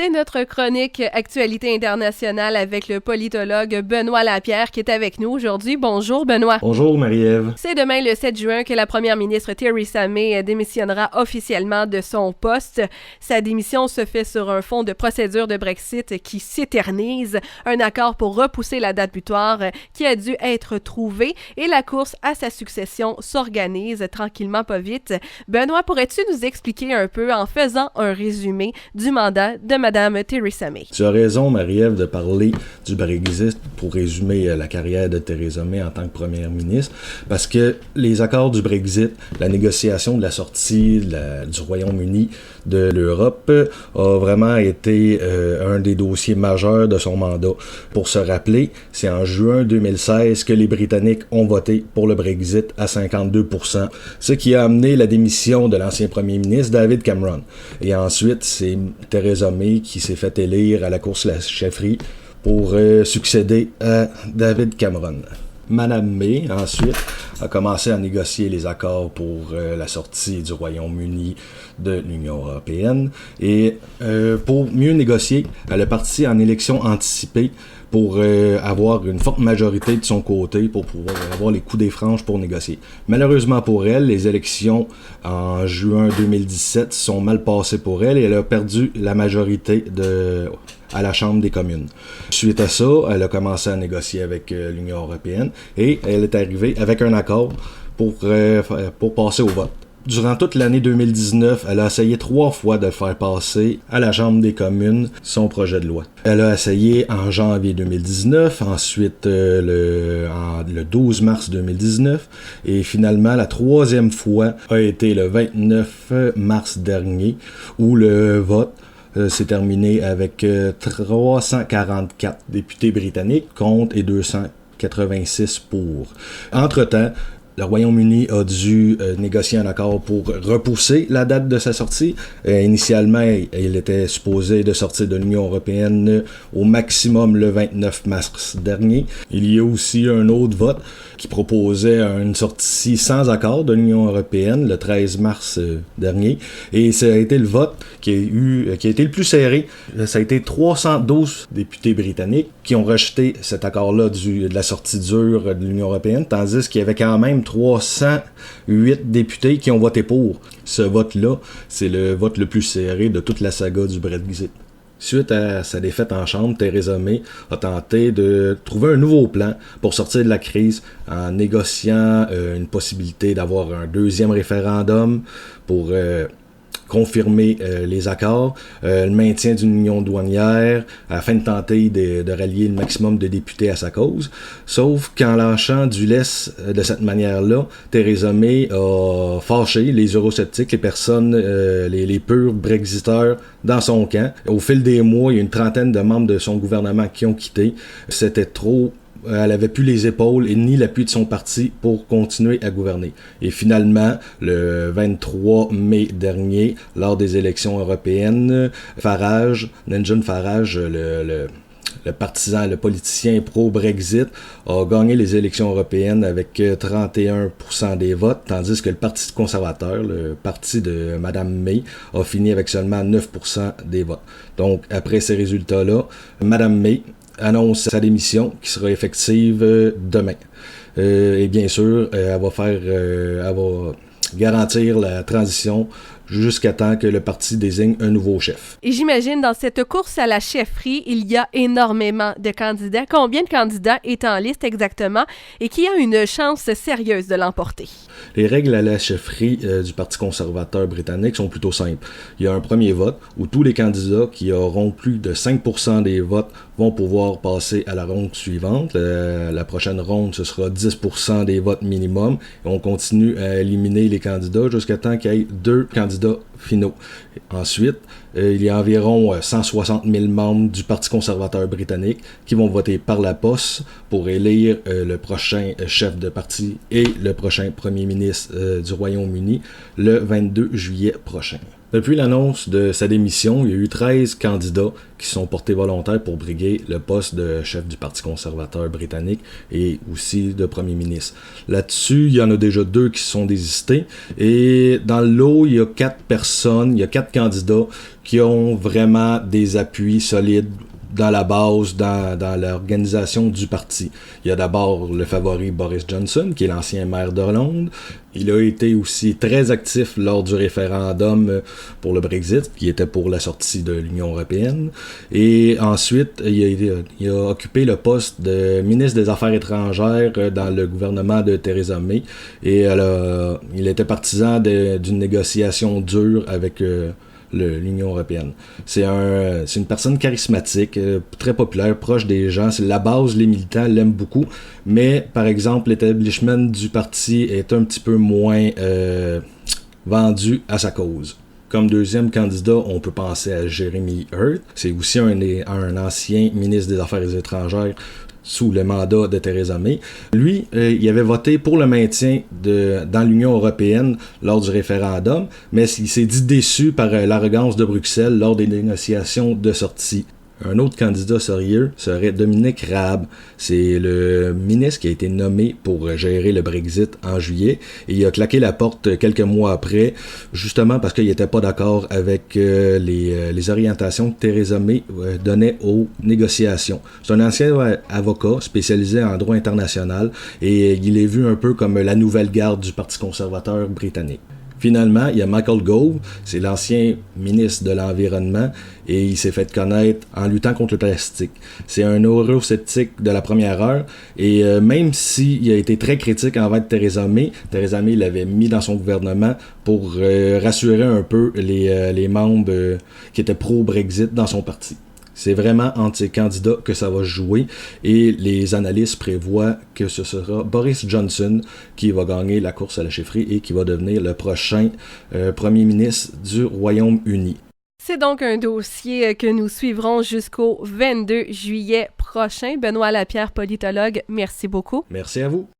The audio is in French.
C'est notre chronique Actualité internationale avec le politologue Benoît Lapierre qui est avec nous aujourd'hui. Bonjour Benoît. Bonjour Marie-Ève. C'est demain le 7 juin que la première ministre Theresa May démissionnera officiellement de son poste. Sa démission se fait sur un fond de procédure de Brexit qui s'éternise. Un accord pour repousser la date butoir qui a dû être trouvé et la course à sa succession s'organise tranquillement pas vite. Benoît, pourrais-tu nous expliquer un peu en faisant un résumé du mandat de Madame Theresa May? Tu as raison, Marie-Ève, de parler du Brexit pour résumer la carrière de Theresa May en tant que première ministre, parce que les accords du Brexit, la négociation de la sortie du Royaume-Uni de l'Europe a vraiment été un des dossiers majeurs de son mandat. Pour se rappeler, c'est en juin 2016 que les Britanniques ont voté pour le Brexit à 52%, ce qui a amené la démission de l'ancien premier ministre David Cameron. Et ensuite, c'est Theresa May qui s'est fait élire à la course à la chefferie pour succéder à David Cameron. Madame May, ensuite, a commencé à négocier les accords pour la sortie du Royaume-Uni de l'Union européenne. Et pour mieux négocier, elle est partie en élection anticipée pour avoir une forte majorité de son côté, pour pouvoir avoir les coups des franges pour négocier. Malheureusement pour elle, les élections en juin 2017 sont mal passées pour elle et elle a perdu la majorité à la Chambre des communes. Suite à ça, elle a commencé à négocier avec l'Union européenne et elle est arrivée avec un accord pour passer au vote. Durant toute l'année 2019, elle a essayé 3 fois de faire passer à la Chambre des communes son projet de loi. Elle a essayé en janvier 2019, ensuite le 12 mars 2019, et finalement la 3e fois a été le 29 mars dernier, où le vote s'est terminé avec 344 députés britanniques contre et 286 pour. Entre-temps, le Royaume-Uni a dû négocier un accord pour repousser la date de sa sortie. Initialement, il était supposé de sortir de l'Union européenne au maximum le 29 mars dernier. Il y a aussi un autre vote qui proposait une sortie sans accord de l'Union européenne le 13 mars dernier. Et ça a été le vote qui a été le plus serré. Ça a été 312 députés britanniques qui ont rejeté cet accord-là de la sortie dure de l'Union européenne, tandis qu'il y avait quand même 308 députés qui ont voté pour. Ce vote-là, c'est le vote le plus serré de toute la saga du Brexit. Suite à sa défaite en Chambre, Theresa May a tenté de trouver un nouveau plan pour sortir de la crise en négociant une possibilité d'avoir un 2e référendum pour confirmer les accords, le maintien d'une union douanière afin de tenter de rallier le maximum de députés à sa cause. Sauf qu'en lâchant du lest de cette manière-là, Theresa May a fâché les eurosceptiques, les personnes, les purs brexiteurs dans son camp. Au fil des mois, il y a une trentaine de membres de son gouvernement qui ont quitté. C'était trop. Elle avait plus les épaules et ni l'appui de son parti pour continuer à gouverner. Et finalement, le 23 mai dernier, lors des élections européennes, Nigel Farage, le partisan, le politicien pro-Brexit, a gagné les élections européennes avec 31% des votes, tandis que le Parti conservateur, le parti de Mme May, a fini avec seulement 9% des votes. Donc, après ces résultats-là, Mme May annonce sa démission qui sera effective demain. Et bien sûr, elle va garantir la transition jusqu'à temps que le parti désigne un nouveau chef. Et j'imagine, dans cette course à la chefferie, il y a énormément de candidats. Combien de candidats est en liste exactement et qui a une chance sérieuse de l'emporter? Les règles à la chefferie du Parti conservateur britannique sont plutôt simples. Il y a un premier vote où tous les candidats qui auront plus de 5% des votes vont pouvoir passer à la ronde suivante. La prochaine ronde, ce sera 10% des votes minimum. Et on continue à éliminer les candidats jusqu'à temps qu'il y ait 2 candidats finaux. Ensuite, il y a environ 160 000 membres du Parti conservateur britannique qui vont voter par la poste pour élire le prochain chef de parti et le prochain premier ministre du Royaume-Uni le 22 juillet prochain. Depuis l'annonce de sa démission, il y a eu 13 candidats qui sont portés volontaires pour briguer le poste de chef du Parti conservateur britannique et aussi de premier ministre. Là-dessus, il y en a déjà 2 qui sont désistés et dans le lot, il y a 4 candidats qui ont vraiment des appuis solides dans la base, dans l'organisation du parti. Il y a d'abord le favori Boris Johnson, qui est l'ancien maire de Londres. Il a été aussi très actif lors du référendum pour le Brexit, qui était pour la sortie de l'Union européenne. Et ensuite, il a occupé le poste de ministre des Affaires étrangères dans le gouvernement de Theresa May. Et il était partisan d'une négociation dure avec l'Union européenne. C'est une personne charismatique, très populaire, proche des gens. C'est la base, les militants l'aiment beaucoup. Mais, par exemple, l'établissement du parti est un petit peu moins vendu à sa cause. Comme deuxième candidat, on peut penser à Jeremy Hunt. C'est aussi un ancien ministre des Affaires étrangères sous le mandat de Theresa May. Lui, il avait voté pour le maintien dans l'Union européenne lors du référendum, mais il s'est dit déçu par l'arrogance de Bruxelles lors des négociations de sortie. Un autre candidat sérieux serait Dominic Raab. C'est le ministre qui a été nommé pour gérer le Brexit en juillet et il a claqué la porte quelques mois après, justement parce qu'il n'était pas d'accord avec les orientations que Theresa May donnait aux négociations. C'est un ancien avocat spécialisé en droit international et il est vu un peu comme la nouvelle garde du Parti conservateur britannique. Finalement, il y a Michael Gove, c'est l'ancien ministre de l'Environnement et il s'est fait connaître en luttant contre le plastique. C'est un eurosceptique de la première heure et même s'il a été très critique envers Theresa May l'avait mis dans son gouvernement pour rassurer un peu les membres qui étaient pro-Brexit dans son parti. C'est vraiment entre ces candidats que ça va jouer et les analystes prévoient que ce sera Boris Johnson qui va gagner la course à la chefferie et qui va devenir le prochain premier ministre du Royaume-Uni. C'est donc un dossier que nous suivrons jusqu'au 22 juillet prochain. Benoît Lapierre, politologue, merci beaucoup. Merci à vous.